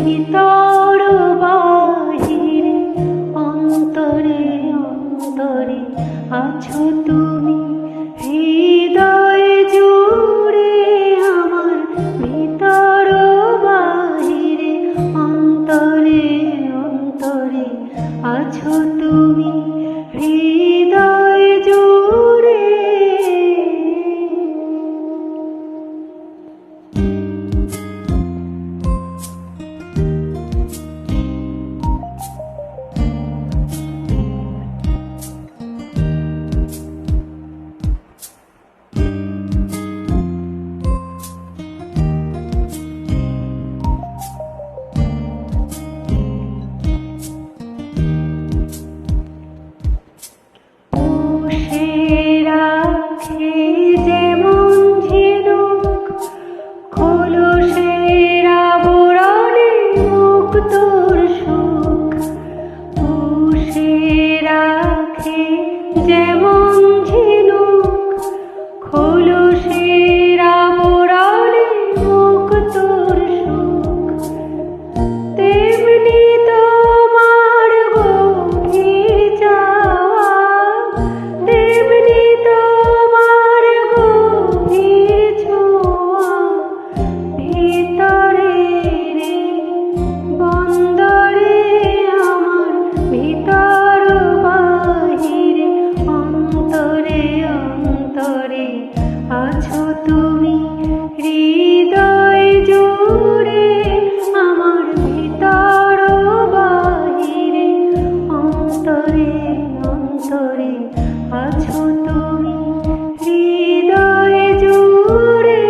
ভিতর বাহিরে অন্তরে অন্তরে আছো তুমি, হৃদয় জুড়ে আমার ভিতর বাহিরে অন্তরে অন্তরে আছো তুমি, হৃদয় জুড়ে। যেমন ঝিনুক খোলসের আবরণে মুক্তোর সুখ, তেমনি তোমার গভীর চাওয়া, তেমনি তোমার গভীর ছোঁয়া, ভিতরে রে বন্দরে আমার ভিতর বাহিরে অন্তরে অন্তরে আছো তুমি, হৃদয় জুড়ে আমার ভিতর বাহিরে অন্তরে অন্তরে আছো তুমি, হৃদয় জুড়ে।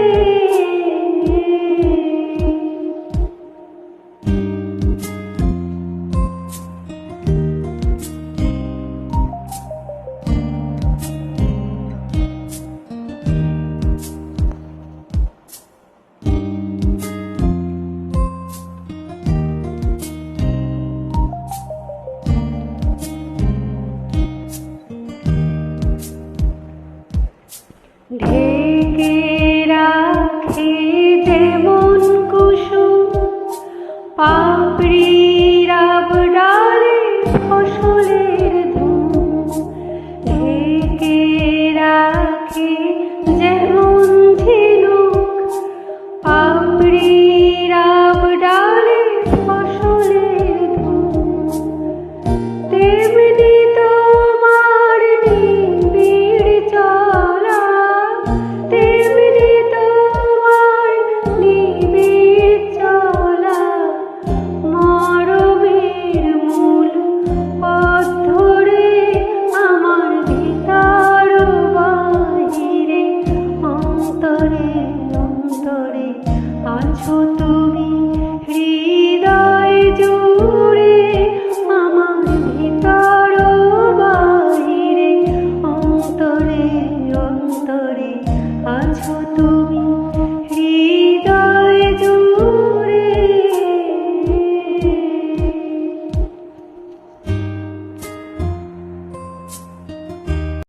ঢেকে রাখে যেমন কুসুম পাপড়ির আবডালে ফসলের ধুম, ঢেকে রাখে